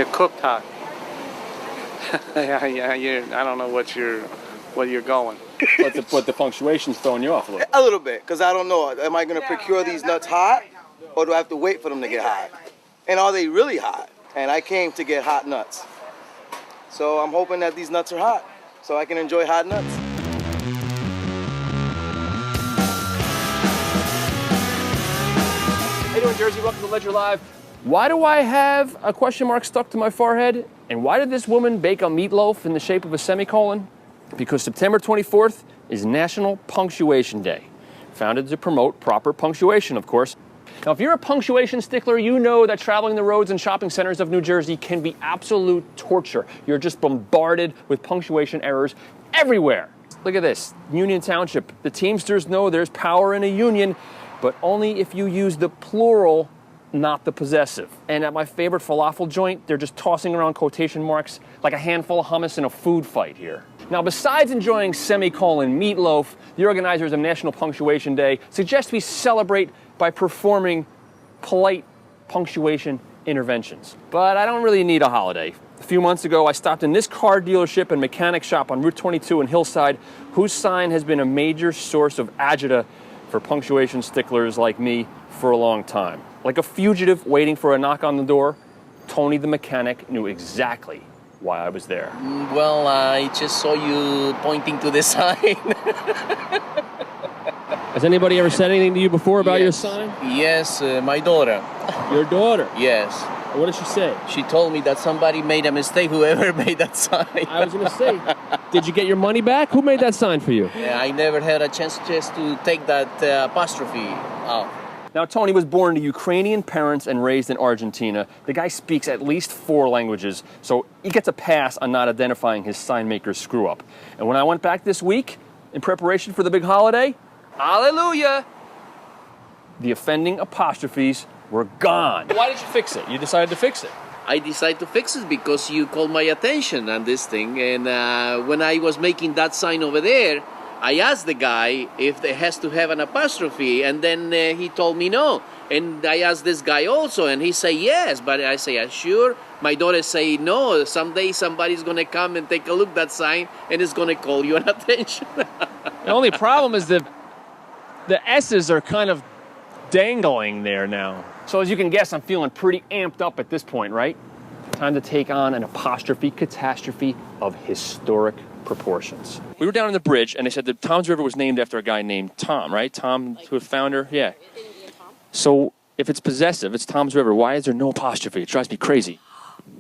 They're cooked hot. yeah. I don't know where you're going. But the punctuation's throwing you off a little. A little bit, because I don't know. Am I going to procure these nuts hot, or do I have to wait for them to get hot? And are they really hot? And I came to get hot nuts. So I'm hoping that these nuts are hot, so I can enjoy hot nuts. How you doing, Jersey? Welcome to Ledger Live. Why do I have a question mark stuck to my forehead? And why did this woman bake a meatloaf in the shape of a semicolon? Because September 24th is National Punctuation Day, founded to promote proper punctuation, of course. Now, if you're a punctuation stickler, you know that traveling the roads and shopping centers of New Jersey can be absolute torture. You're just bombarded with punctuation errors everywhere. Look at this, Union Township. The Teamsters know there's power in a union, but only if you use the plural, not the possessive. And at my favorite falafel joint, they're just tossing around quotation marks like a handful of hummus in a food fight here. Now, besides enjoying semicolon meatloaf, the organizers of National Punctuation Day suggest we celebrate by performing polite punctuation interventions. But I don't really need a holiday. A few months ago, I stopped in this car dealership and mechanic shop on Route 22 in Hillside, whose sign has been a major source of agita for punctuation sticklers like me for a long time. Like a fugitive waiting for a knock on the door, Tony the mechanic knew exactly why I was there. Well, I just saw you pointing to the sign. Has anybody ever said anything to you before about your sign? Yes, my daughter. Your daughter? Yes. What did she say? She told me that somebody made a mistake, whoever made that sign. I was going to say, did you get your money back? Who made that sign for you? Yeah, I never had a chance just to take that apostrophe out. Now, Tony was born to Ukrainian parents and raised in Argentina. The guy speaks at least 4 languages, so he gets a pass on not identifying his sign maker's screw-up. And when I went back this week, in preparation for the big holiday, hallelujah, the offending apostrophes were gone. Why did you fix it? You decided to fix it. I decided to fix it because you called my attention on this thing. And when I was making that sign over there, I asked the guy if it has to have an apostrophe, and then he told me no. And I asked this guy also, and he said yes. But I say, sure? My daughter say no. Someday somebody's going to come and take a look at that sign, and it's going to call you an attention. The only problem is that the S's are kind of dangling there now. So as you can guess, I'm feeling pretty amped up at this point, right? Time to take on an apostrophe catastrophe of historic proportions. We were down on the bridge, and they said that Tom's River was named after a guy named Tom, right? Tom, who the founder? Yeah. So if it's possessive, it's Tom's River. Why is there no apostrophe? It drives me crazy.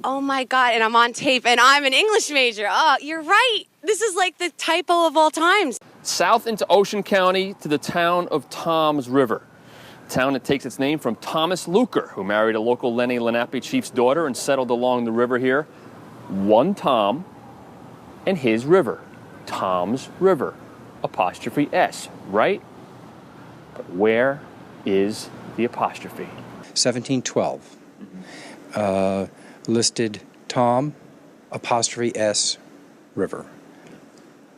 Oh my God, and I'm on tape, and I'm an English major. Oh, you're right. This is like the typo of all times. South into Ocean County to the town of Tom's River. A town that takes its name from Thomas Luker, who married a local Lenni Lenape chief's daughter and settled along the river here. One Tom and his river. Tom's River. Apostrophe S, right? But where is the apostrophe? 1712. Listed Tom, apostrophe S, river.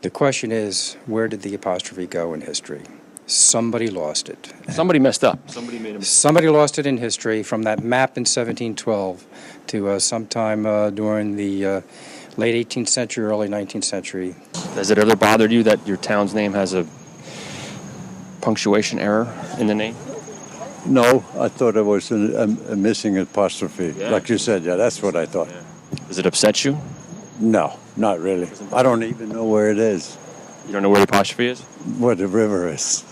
The question is, where did the apostrophe go in history? Somebody lost it. Somebody messed up. Somebody made a mistake. Somebody lost it in history from that map in 1712 to sometime during the late 18th century, early 19th century. Has it ever bothered you that your town's name has a punctuation error in the name? No, I thought it was a missing apostrophe. Yeah. Like you said, yeah, that's what I thought. Yeah. Does it upset you? No, not really. I don't even know where it is. You don't know where the apostrophe is? Where the river is.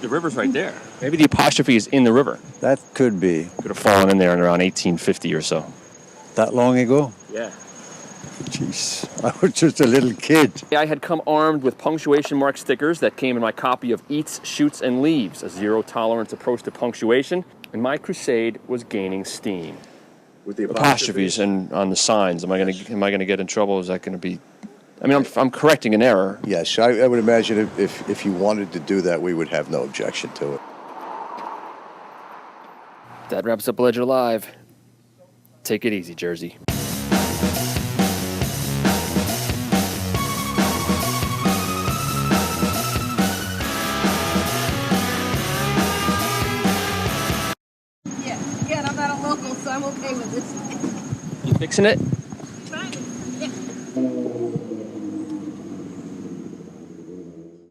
The river's right there. Maybe the apostrophe is in the river. That could be. Could have fallen in there in around 1850 or so. That long ago? Yeah. Jeez, I was just a little kid. I had come armed with punctuation mark stickers that came in my copy of Eats, Shoots, and Leaves, a zero-tolerance approach to punctuation, and my crusade was gaining steam. With the Apostrophes and on the signs. Am I gonna get in trouble? Is that gonna be? I mean, I'm correcting an error. Yes, I would imagine if you wanted to do that, we would have no objection to it. That wraps up Ledger Live. Take it easy, Jersey. Yeah, I'm not a local, so I'm okay with this. You fixing it?